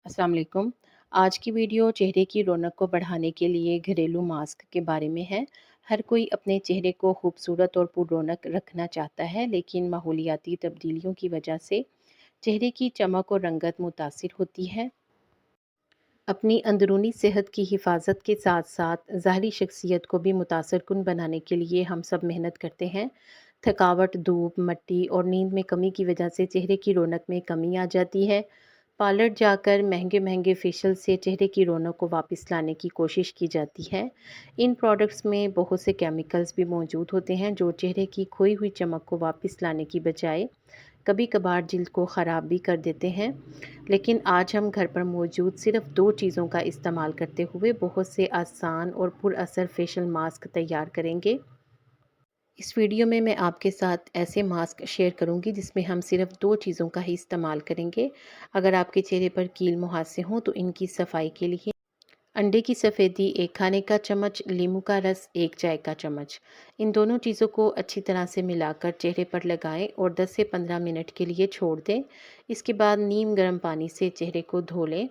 अस्सलाम वालेकुम। आज की वीडियो चेहरे की रौनक को बढ़ाने के लिए घरेलू मास्क के बारे में है। हर कोई अपने चेहरे को खूबसूरत और पुररौनक रखना चाहता है, लेकिन माहौलियाती तब्दीलियों की वजह से चेहरे की चमक और रंगत मुतासिर होती है। अपनी अंदरूनी सेहत की हिफाजत के साथ साथ ज़ाहरी शख्सियत को भी मुतासर कुन बनाने के लिए हम सब मेहनत करते हैं। थकावट, धूप, मिट्टी और नींद में कमी की वजह से चेहरे की रौनक में कमी आ जाती है। पार्लर जाकर महंगे महंगे फेशियल से चेहरे की रौनक को वापस लाने की कोशिश की जाती है। इन प्रोडक्ट्स में बहुत से केमिकल्स भी मौजूद होते हैं जो चेहरे की खोई हुई चमक को वापस लाने की बजाय कभी कभार जिल्द को ख़राब भी कर देते हैं। लेकिन आज हम घर पर मौजूद सिर्फ 2 चीज़ों का इस्तेमाल करते हुए बहुत से आसान और पुरअसर फेशियल मास्क तैयार करेंगे। इस वीडियो में मैं आपके साथ ऐसे मास्क शेयर करूंगी जिसमें हम सिर्फ 2 चीज़ों का ही इस्तेमाल करेंगे। अगर आपके चेहरे पर कील मुहासे हों तो इनकी सफाई के लिए अंडे की सफ़ेदी 1 खाने का चम्मच, नींबू का रस 1 चाय का चम्मच। इन दोनों चीज़ों को अच्छी तरह से मिलाकर चेहरे पर लगाएं और 10 से 15 मिनट के लिए छोड़ दें। इसके बाद नीम गर्म पानी से चेहरे को धो लें।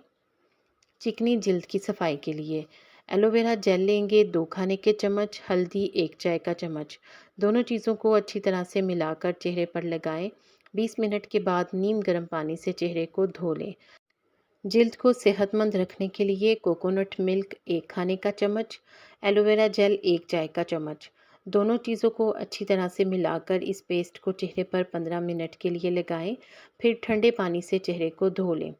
चिकनी जिल्द की सफाई के लिए एलोवेरा जेल लेंगे 2 खाने के चम्मच, हल्दी 1 चाय का चम्मच। दोनों चीज़ों को अच्छी तरह से मिलाकर चेहरे पर लगाएं। 20 मिनट के बाद नीम गर्म पानी से चेहरे को धो लें। जिल्द को सेहतमंद रखने के लिए कोकोनट मिल्क 1 खाने का चम्मच, एलोवेरा जेल 1 चाय का चम्मच। दोनों चीज़ों को अच्छी तरह से मिलाकर इस पेस्ट को चेहरे पर 15 मिनट के लिए लगाएं। फिर ठंडे पानी से चेहरे को धो लें।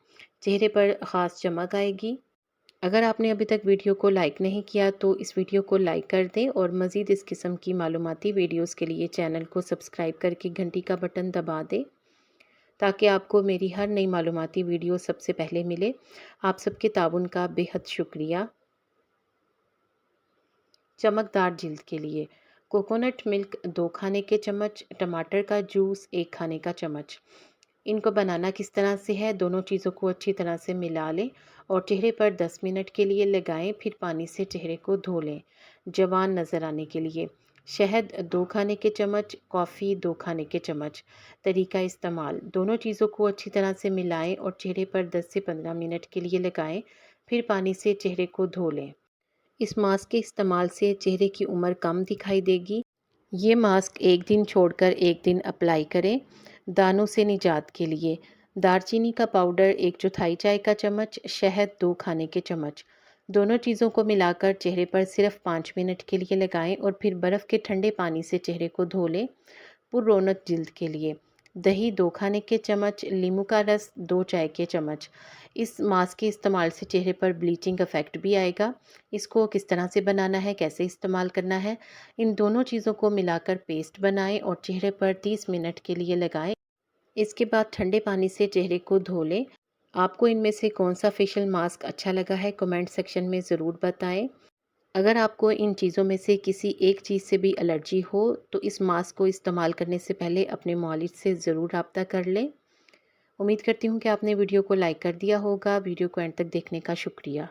चेहरे पर ख़ास चमक आएगी। अगर आपने अभी तक वीडियो को लाइक नहीं किया तो इस वीडियो को लाइक कर दें और मज़ीद इस किस्म की मालूमाती वीडियोस के लिए चैनल को सब्सक्राइब करके घंटी का बटन दबा दें ताकि आपको मेरी हर नई मालूमाती वीडियो सबसे पहले मिले। आप सबके ताउन का बेहद शुक्रिया। चमकदार जिल्द के लिए कोकोनट मिल्क 2 खाने के चम्मच, टमाटर का जूस 1 खाने का चम्मच। इनको बनाना किस तरह से है, दोनों चीज़ों को अच्छी तरह से मिला लें और चेहरे पर 10 मिनट के लिए लगाएं। फिर पानी से चेहरे को धो लें। जवान नज़र आने के लिए शहद 2 खाने के चम्मच, कॉफ़ी 2 खाने के चम्मच। तरीका इस्तेमाल दोनों चीज़ों को अच्छी तरह से मिलाएं और चेहरे पर 10 से 15 मिनट के लिए लगाएं। फिर पानी से चेहरे को धो लें। इस मास्क के इस्तेमाल से चेहरे की उम्र कम दिखाई देगी। ये मास्क एक दिन छोड़कर एक दिन अप्लाई करें। दानों से निजात के लिए दालचीनी का पाउडर 1/4 चाय का चम्मच, शहद 2 खाने के चम्मच। दोनों चीज़ों को मिलाकर चेहरे पर सिर्फ 5 मिनट के लिए लगाएं और फिर बर्फ़ के ठंडे पानी से चेहरे को धो लें। पुररौनक जिल्द के लिए दही 2 खाने के चम्मच, नींबू का रस 2 चाय के चम्मच। इस मास्क के इस्तेमाल से चेहरे पर ब्लीचिंग इफ़ेक्ट भी आएगा। इसको किस तरह से बनाना है, कैसे इस्तेमाल करना है, इन दोनों चीज़ों को मिलाकर पेस्ट बनाएं और चेहरे पर 30 मिनट के लिए लगाएं। इसके बाद ठंडे पानी से चेहरे को धो लें। आपको इनमें से कौन सा फेशियल मास्क अच्छा लगा है कमेंट सेक्शन में ज़रूर बताएं। अगर आपको इन चीज़ों में से किसी एक चीज़ से भी एलर्जी हो तो इस मास्क को इस्तेमाल करने से पहले अपने मुआलिज से ज़रूर रब्ता कर लें। उम्मीद करती हूँ कि आपने वीडियो को लाइक कर दिया होगा। वीडियो को एंड तक देखने का शुक्रिया।